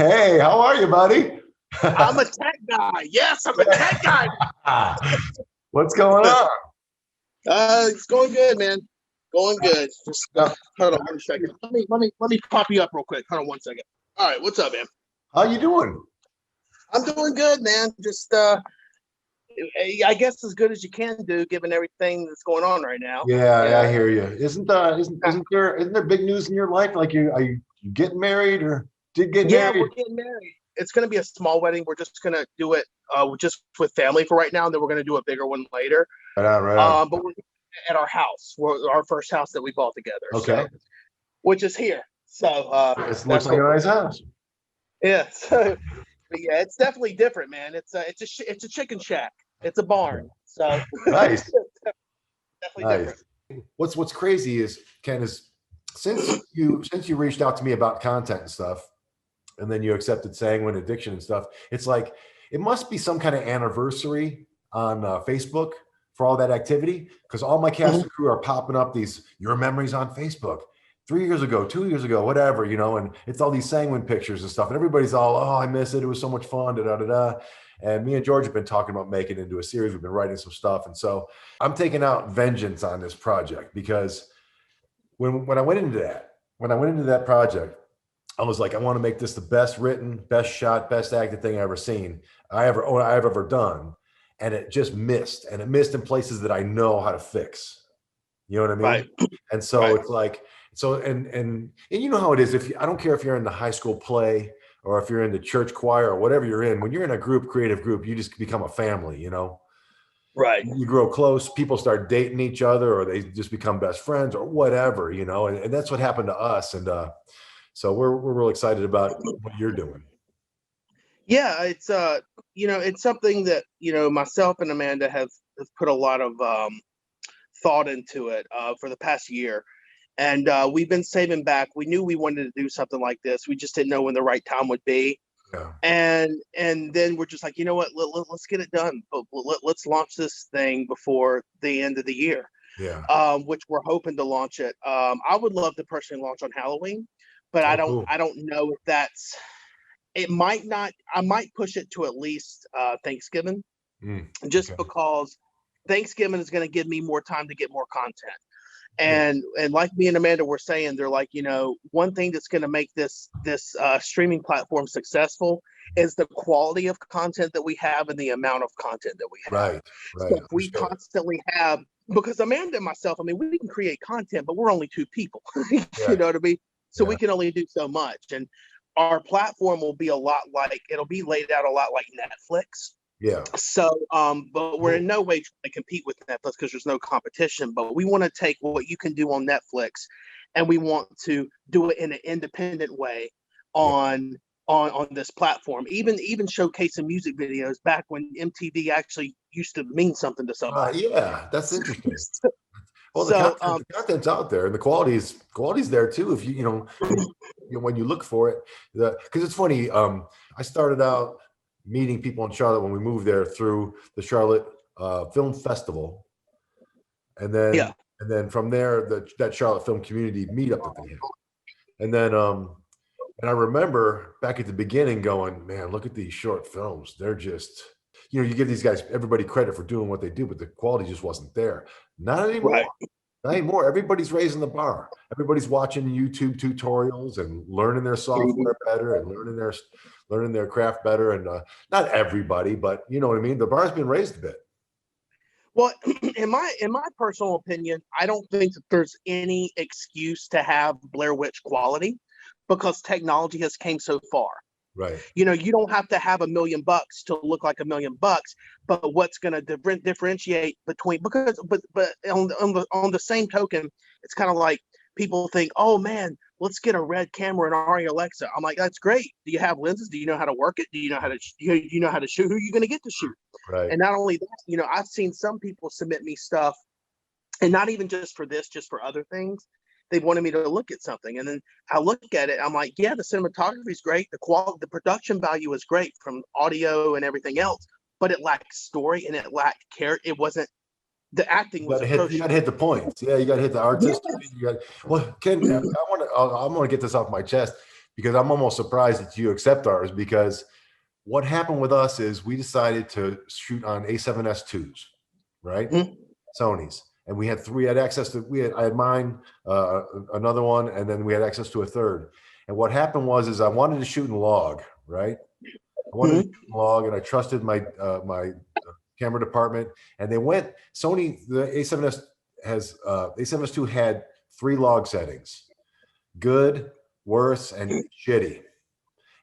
Hey, how are you, buddy? I'm a tech guy. Yes, I'm a tech guy. What's going on? It's going good, man. Going good. Just hold on 1 second. Let me pop you up real quick. Hold on 1 second. All right, what's up, man? How you doing? I'm doing good, man. Just I guess as good as you can do, given everything that's going on right now. Yeah, I hear you. Isn't there big news in your life? Like are you getting married or did get Yeah, married? we're getting married. It's going to be a small wedding. We're just going to do it just with family for right now, and then we're going to do a bigger one later. Right on. But we're at our house, our first house that we bought together. Okay. So, which is here. So It looks like a nice house. Yeah. So, but yeah, it's definitely different, man. It's a chicken shack. It's a barn. So Nice. Definitely different. What's crazy is, Ken, is since you reached out to me about content and stuff, and then you accepted Sanguine Addiction and stuff, it's like it must be some kind of anniversary on Facebook for all that activity, because all my cast and crew are popping up these your memories on Facebook 3 years ago, 2 years ago, whatever, and it's all these Sanguine pictures and stuff, and everybody's all, oh, I miss it, it was so much fun, da da da da. And me and George have been talking about making it into a series. We've been writing some stuff, and so I'm taking out vengeance on this project, because when I went into that project, I was like, I want to make this the best written, best shot, best acted thing I've ever seen, I've ever done. And it just missed. And it missed in places that I know how to fix. You know what I mean? Right. And so It's like, and you know how it is. I don't care if you're in the high school play or if you're in the church choir or whatever you're in, when you're in a creative group, you just become a family, Right. You grow close, people start dating each other, or they just become best friends or whatever, and that's what happened to us. And, so we're real excited about what you're doing. Yeah, it's something that myself and Amanda have put a lot of thought into it for the past year, and we've been saving back. We knew we wanted to do something like this. We just didn't know when the right time would be. Yeah. And then we're just like, you know what? Let's get it done. But let's launch this thing before the end of the year. Yeah. Which we're hoping to launch it. I would love to personally launch on Halloween. But I don't know if that's, it might not, I might push it to at least Thanksgiving, because Thanksgiving is going to give me more time to get more content. And like me and Amanda were saying, they're like, one thing that's going to make this streaming platform successful is the quality of content that we have and the amount of content that we have. Right. So if we constantly have, because Amanda and myself, I mean, we can create content, but we're only two people. You know what I mean? So we can only do so much. And our platform will be it'll be laid out a lot like Netflix. Yeah. So, but we're in no way trying to compete with Netflix because there's no competition. But we want to take what you can do on Netflix, and we want to do it in an independent way on this platform. Even showcasing music videos back when MTV actually used to mean something to somebody. Yeah, that's interesting. Well, the content's out there, and the quality's there too. If when you look for it, because it's funny. I started out meeting people in Charlotte when we moved there through the Charlotte Film Festival, and then from there that Charlotte film community meetup that they had, and then and I remember back at the beginning going, man, look at these short films. They're just, you give these guys, everybody, credit for doing what they do, but the quality just wasn't there. Not anymore. Right. Not anymore. Everybody's raising the bar. Everybody's watching YouTube tutorials and learning their software better and learning their craft better. And not everybody, but you know what I mean? The bar's been raised a bit. Well, in my personal opinion, I don't think that there's any excuse to have Blair Witch quality, because technology has came so far. Right. You don't have to have $1 million to look like $1 million, but what's going to differentiate between, but on the same token, it's kind of like people think, oh man, let's get a Red camera and Ari Alexa. I'm like, that's great. Do you have lenses? Do you know how to work it? Do you know how to shoot? Who are you going to get to shoot? Right. And not only that, I've seen some people submit me stuff, and not even just for this, just for other things. They wanted me to look at something, and then I look at it. I'm like, yeah, the cinematography is great. The quality, the production value is great from audio and everything else, but it lacked story and it lacked character. It wasn't, the acting was atrocious. You got to hit the points. Yeah, you got to hit the artistic. Well, Ken, I want to get this off my chest, because I'm almost surprised that you accept ours, because what happened with us is we decided to shoot on A7S2s, right? Mhm. Sony's. And we had three, I had mine, another one, and then we had access to a third. And what happened was I wanted to shoot in log, right? I wanted to shoot in log, and I trusted my camera department. And they went, Sony, the A7S A7S2 had 3 log settings: good, worse, and shitty.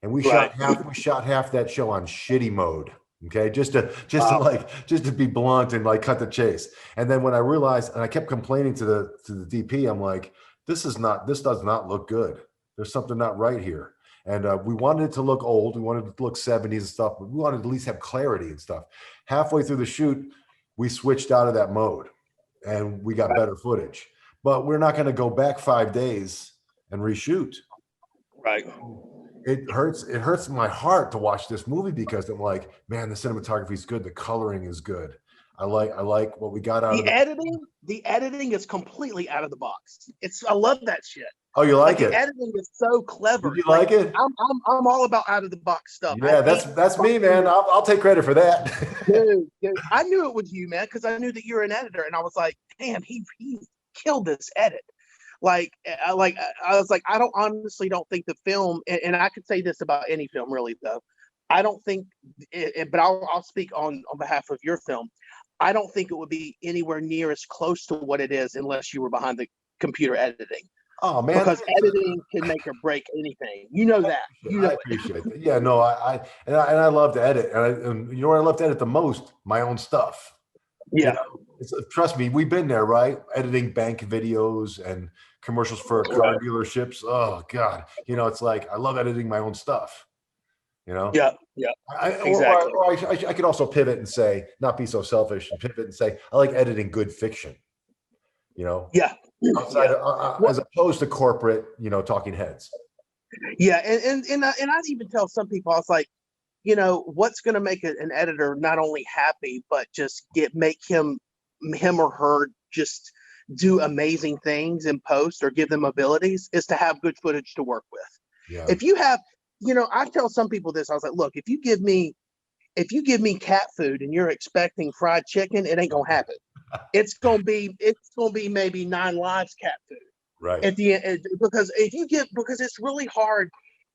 And we shot half that show on shitty mode. Okay, just to be blunt and like cut the chase. And then when I realized, and I kept complaining to the DP, I'm like, this does not look good. There's something not right here. And we wanted it to look old. We wanted it to look 70s and stuff, but we wanted to at least have clarity and stuff. Halfway through the shoot, we switched out of that mode and we got better footage. But we're not going to go back 5 days and reshoot. Right. It hurts my heart to watch this movie, because I'm like, man, the cinematography is good, the coloring is good. I like what we got out of it. The editing is completely out of the box. I love that shit. Oh, you like it? The editing is so clever. Did you like it? I'm all about out of the box stuff. Yeah, that's me, man. I'll take credit for that. Dude, I knew it was you, man, because I knew that you're an editor, and I was like, damn, he killed this edit. I was like, I honestly don't think the film, and I could say this about any film really though, I don't think but I'll speak on behalf of your film. I don't think it would be anywhere near as close to what it is unless you were behind the computer editing. Oh man, because editing can make or break anything. You know that. I appreciate that. Yeah, no, I love to edit, and you know what I love to edit the most? My own stuff. Yeah. You know, trust me, we've been there, right? Editing bank videos and commercials for car dealerships. Oh God, you know, it's like I love editing my own stuff. You know. Yeah. Exactly. Or I could also pivot and say, not be so selfish, and pivot and say, I like editing good fiction. You know. Yeah. Outside as opposed to corporate, you know, talking heads. Yeah, and I'd even tell some people, I was like, you know, what's going to make an editor not only happy, but just make him or her just do amazing things in post or give them abilities, is to have good footage to work with. Yeah. If you have, you know, I tell some people this, I was like, look, if you give me cat food and you're expecting fried chicken, it ain't gonna happen. It's gonna be maybe 9 Lives cat food. Right. At the end, because it's really hard.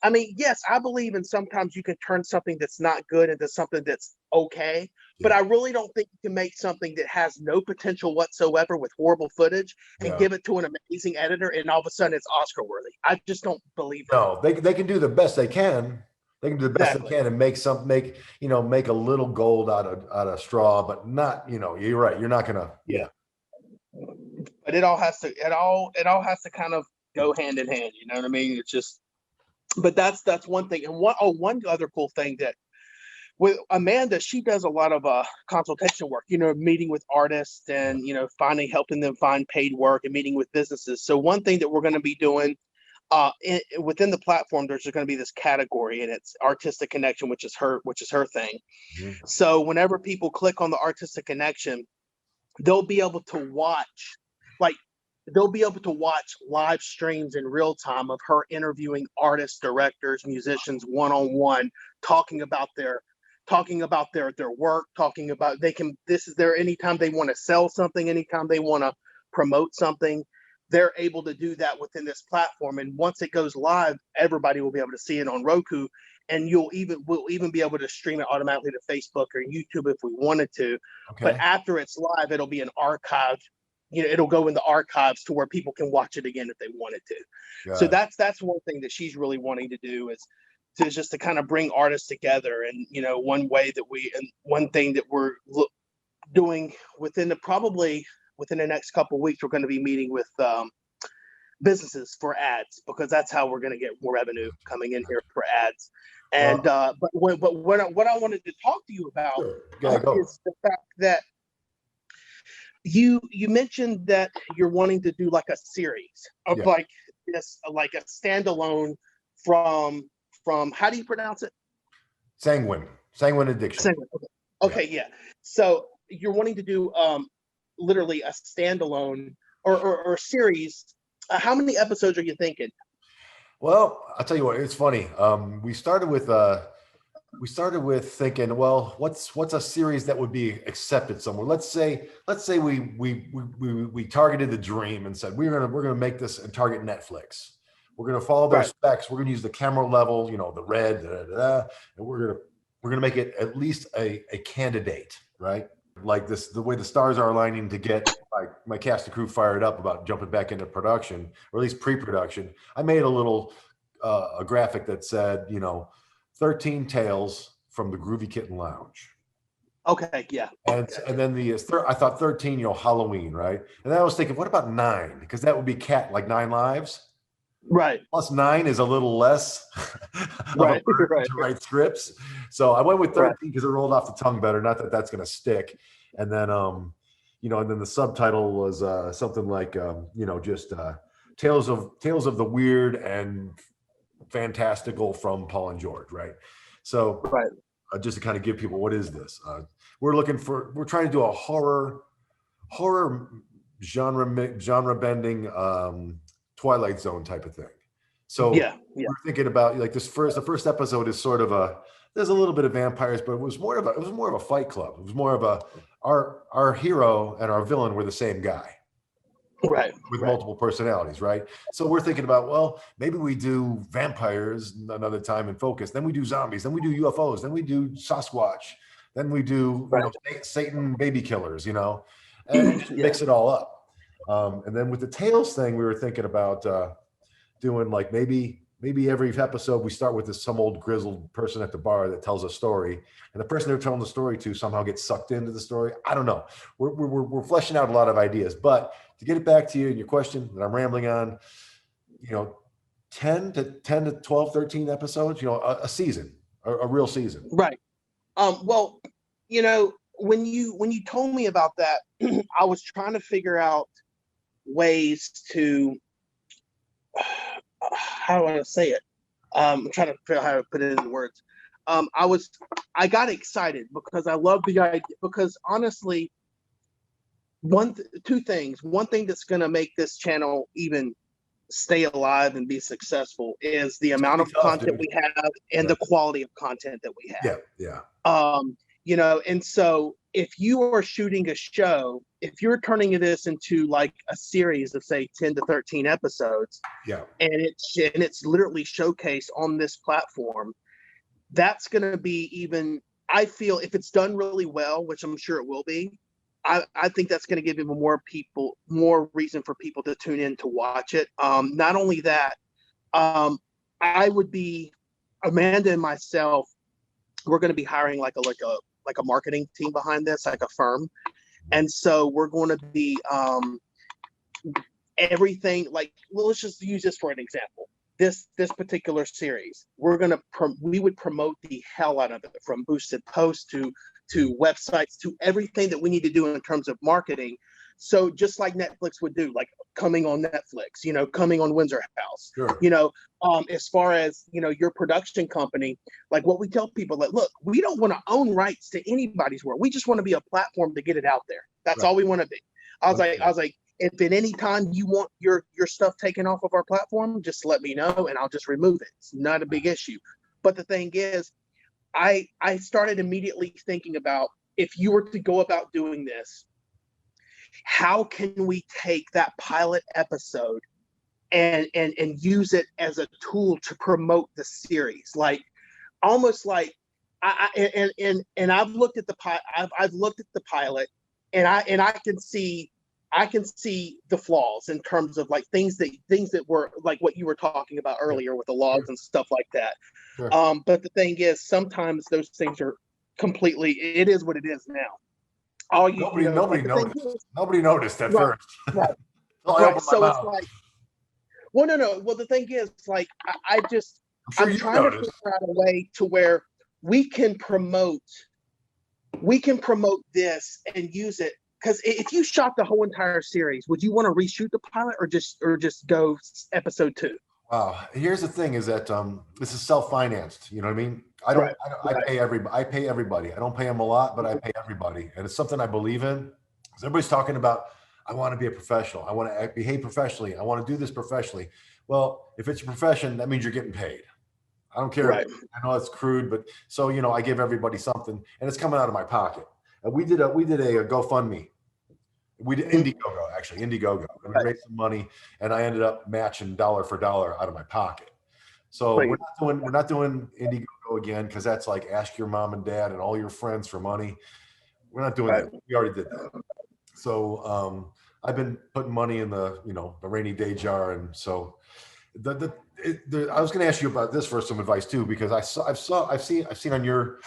I mean, yes, I believe in sometimes you can turn something that's not good into something that's okay, but I really don't think you can make something that has no potential whatsoever with horrible footage and give it to an amazing editor and all of a sudden it's Oscar worthy. I just don't believe it. No, they can do the best they can. They can do the best they can and make a little gold out of straw, but not, you know, you're right. You're not gonna. Yeah. But it all has to kind of go hand in hand. You know what I mean? It's just, but that's one thing. And one other cool thing that with Amanda, she does a lot of consultation work, you know, meeting with artists and, you know, helping them find paid work and meeting with businesses. So one thing that we're going to be doing within the platform, there's going to be this category, and it's artistic connection, which is her thing. Mm-hmm. So whenever people click on the artistic connection, they'll be able to watch live streams in real time of her interviewing artists, directors, musicians, one-on-one, talking about their work, talking about this is their, anytime they want to sell something, anytime they want to promote something, they're able to do that within this platform. And once it goes live, everybody will be able to see it on Roku, and we'll even be able to stream it automatically to Facebook or YouTube if we wanted to. Okay. But after it's live, it'll be an archive. You know, it'll go in the archives to where people can watch it again if they wanted to. So that's one thing that she's really wanting to do, is just to kind of bring artists together. And, you know, one thing that we're doing within the next couple of weeks, we're going to be meeting with businesses for ads, because that's how we're going to get more revenue coming in here for ads. And but what I wanted to talk to you about is the fact that you mentioned that you're wanting to do like a series of like a standalone from how do you pronounce it? Sanguine Addiction. Okay, yeah. So you're wanting to do literally a standalone or series. How many episodes are you thinking? Well, I'll tell you what, it's funny. We started with thinking, well, what's a series that would be accepted somewhere? Let's say we targeted the dream and said we're gonna make this and target Netflix. We're gonna follow their Right. specs. We're gonna use the camera level, the red, and we're gonna make it at least a candidate, right? Like this, the way the stars are aligning to get my cast and crew fired up about jumping back into production, or at least pre-production. I made a little a graphic that said, 13 tales from the Groovy Kitten Lounge. Okay, yeah. And then I thought 13, Halloween, right? And then I was thinking, what about 9? Because that would be like 9 lives. Right. Plus 9 is a little less of Right. a burden Right. to write scripts. So I went with 13 Right. because it rolled off the tongue better. Not that that's going to stick. And then, and then the subtitle was something like, just tales of the weird and fantastical from Paul and George, right? So Right. Just to kind of give people, what is this? We're trying to do a horror genre bending Twilight Zone type of thing. So yeah. we're thinking about like the first episode is sort of there's a little bit of vampires, but it was more of a fight club. It was more of our hero and our villain were the same guy. Right. With multiple personalities, right? So we're thinking about, well, maybe we do vampires another time in focus. Then we do zombies. Then we do UFOs. Then we do Sasquatch. Then we do Satan baby killers, and just mix it all up. And then with the Tales thing, we were thinking about doing like maybe every episode we start with some old grizzled person at the bar that tells a story, and the person they're telling the story to somehow gets sucked into the story. I don't know. We're fleshing out a lot of ideas, but to get it back to you and your question that I'm rambling on, 10 to 12, 13 episodes, a season, a real season. Right. Well, when you told me about that, I was trying to figure out ways to, how do I want to say it? I'm trying to figure out how to put it into words. I got excited because I love the idea, because honestly, two things. One thing that's going to make this channel even stay alive and be successful is the amount of content we have and the quality of content that we have. Yeah. And so if you are shooting a show, if you're turning this into like a series of say 10 to 13 episodes, and it's literally showcased on this platform, that's going to be even, I feel, if it's done really well, which I'm sure it will be, I think that's going to give even more reason for people to tune in to watch it. Not only that, I would be, Amanda and myself, we're going to be hiring like a marketing team behind this, like a firm. And so we're going to be everything, like, well, let's just use this for an example. This particular series, we would promote the hell out of it, from boosted posts to websites, to everything that we need to do in terms of marketing. So just like Netflix would do, like coming on Netflix, coming on Windsor House, as far as, your production company, like what we tell people, like, look, we don't want to own rights to anybody's work. We just want to be a platform to get it out there. That's all we want to be. I was like, if at any time you want your stuff taken off of our platform, just let me know and I'll just remove it. It's not a big issue. But the thing is, I started immediately thinking about, if you were to go about doing this, how can we take that pilot episode and use it as a tool to promote the series? Like, almost like, I've looked at the pilot, and I can see the flaws in terms of like things that were like what you were talking about earlier with the logs and stuff like that. But the thing is, sometimes those things are completely, it is what it is now. Nobody noticed. Nobody noticed at first. Right. So it's like, well, no. Well, the thing is, like, I'm trying to figure out a way to where we can promote this and use it. Because if you shot the whole entire series, would you want to reshoot the pilot or just go episode 2? Wow. Here's the thing: is that this is self-financed. You know what I mean? I pay everybody. I don't pay them a lot, but I pay everybody, and it's something I believe in. Because everybody's talking about, I want to be a professional. I want to behave professionally. I want to do this professionally. Well, if it's your profession, that means you're getting paid. I don't care. Right. I know it's crude, but so, I give everybody something and it's coming out of my pocket. And we did a GoFundMe. We did Indiegogo, actually, Indiegogo. And we raised some money and I ended up matching dollar for dollar out of my pocket. So we're not doing Indiegogo again, because that's like ask your mom and dad and all your friends for money. We're not doing that. We already did that. So I've been putting money in the rainy day jar, and so I was going to ask you about this for some advice too, because I've seen on your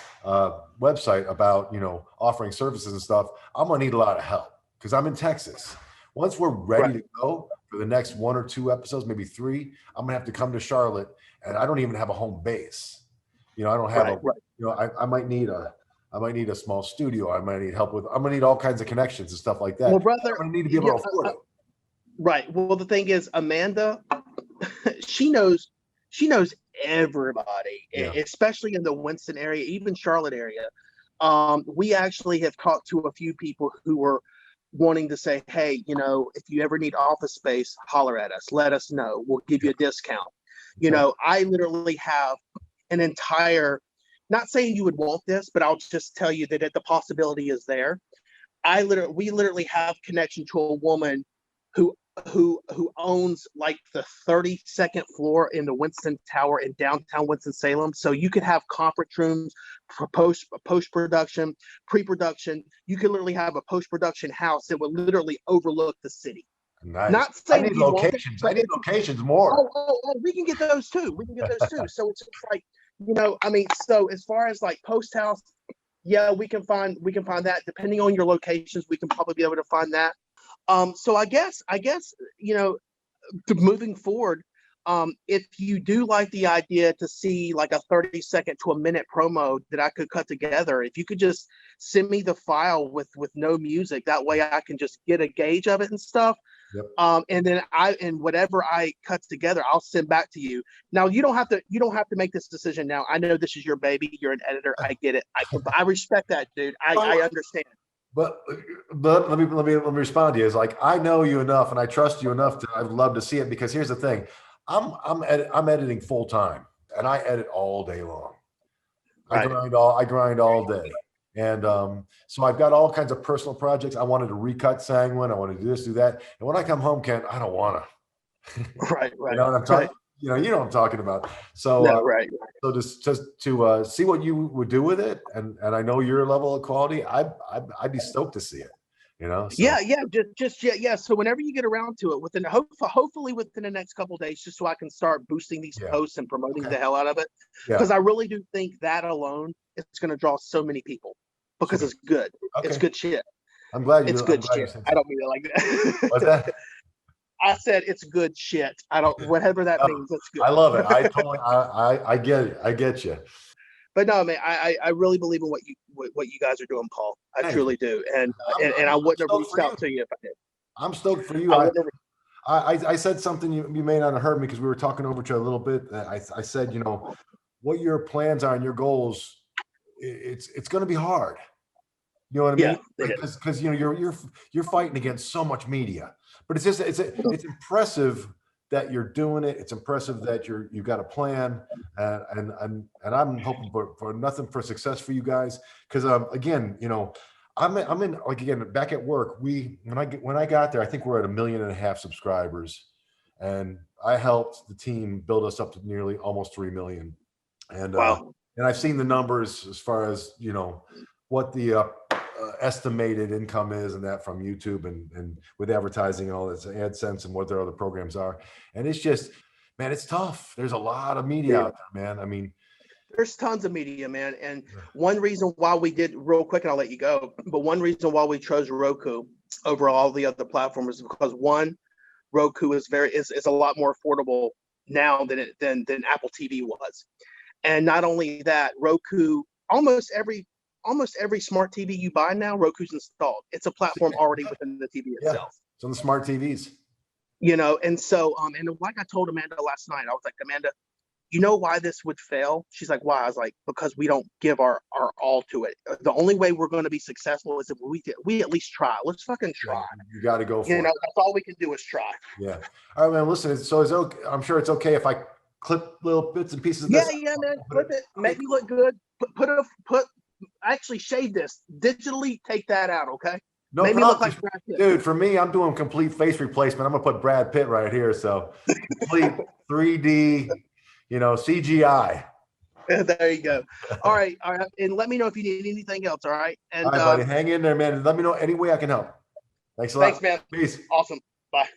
website about offering services and stuff. I'm gonna need a lot of help because I'm in Texas. Once we're ready to go for the next 1 or 2 episodes, maybe 3, I'm gonna have to come to Charlotte, and I don't even have a home base. I don't have I might need a small studio. I might need help with. I'm gonna need all kinds of connections and stuff like that. Well, brother, I'm gonna need to be able to afford it. Right. Well, the thing is, Amanda, she knows everybody, especially in the Winston area, even Charlotte area. We actually have talked to a few people who were wanting to say, hey, if you ever need office space, holler at us, let us know, we'll give you a discount. I literally have an entire, not saying you would want this, but I'll just tell you that the possibility is there. We literally have connection to a woman who owns like the 32nd floor in the Winston Tower in downtown Winston-Salem. So you could have conference rooms for post-production, pre-production. You could literally have a post-production house that would literally overlook the city. Nice. Not saying I need locations. I need locations more. Oh, we can get those too. So it's just like, so as far as like Posthouse, yeah, we can find that. Depending on your locations, we can probably be able to find that. So I guess, moving forward, if you do like the idea to see like a 30-second to a minute promo that I could cut together, if you could just send me the file with no music, that way I can just get a gauge of it and stuff. Yep. And then whatever I cut together, I'll send back to you. Now you don't have to make this decision now. I know this is your baby. You're an editor. I get it. I respect that, dude. I understand. But let me respond to you. It's like, I know you enough and I trust you enough to, I'd love to see it, because here's the thing. I'm editing full time and I edit all day long. I grind all day. And so I've got all kinds of personal projects. I wanted to recut Sanguine. I wanted to do this, do that. And when I come home, Ken, I don't want to. Right. You know what I'm talking? You know what I'm talking about. So So just to see what you would do with it, and I know your level of quality, I'd be stoked to see it. So. Yeah. So whenever you get around to it, hopefully within the next couple of days, just so I can start boosting these posts and promoting the hell out of it, because I really do think that alone is going to draw so many people, because it's good. It's good shit. I'm glad it's good shit. I don't mean it like that. What's that? I said it's good shit. I don't, whatever that means. It's good. I love it. I get it. I get you. But no, man, I really believe in what you guys are doing, Paul. I truly do, and I wouldn't have reached out to you if I did. I'm stoked for you. I said something you may not have heard me, because we were talking over to a little bit. I said, what your plans are and your goals. It's going to be hard. You know what I mean? Because you're fighting against so much media, but it's impressive that you're doing it. It's impressive that you've got a plan, and I'm hoping for nothing for success for you guys. Because again, I'm in like, again, back at work. When I got there, I think we're at 1.5 million subscribers, and I helped the team build us up to nearly almost 3 million. And wow. And I've seen the numbers as far as what the estimated income is, and that from YouTube and with advertising and all this AdSense and what their other programs are. And it's just, man, it's tough. There's a lot of media out there, man. I mean, there's tons of media, man. And one reason why we did, real quick, and I'll let you go, but one reason why we chose Roku over all the other platforms is because, one, Roku is a lot more affordable now than Apple TV was. And not only that, Roku, almost every smart TV you buy now, Roku's installed. It's a platform already within the TV itself. It's on the smart TVs. And so, and like I told Amanda last night, I was like, Amanda, you know why this would fail? She's like, why? I was like, because we don't give our all to it. The only way we're going to be successful is if we at least try. Let's fucking try. You got to go for it. That's all we can do is try. Yeah. All right, man. Listen, so it's okay. I'm sure it's okay if I clip little bits and pieces of this. Yeah, man. Clip it. Make me look good. Put. Actually, shade this. Digitally, take that out. Okay. No Make problem. me look like Brad Pitt. Dude, for me, I'm doing complete face replacement. I'm gonna put Brad Pitt right here. So complete 3D, CGI. There you go. All right. And let me know if you need anything else. All right. And all right, buddy. Hang in there, man. Let me know any way I can help. Thanks a lot. Thanks, man. Peace. Awesome. Bye.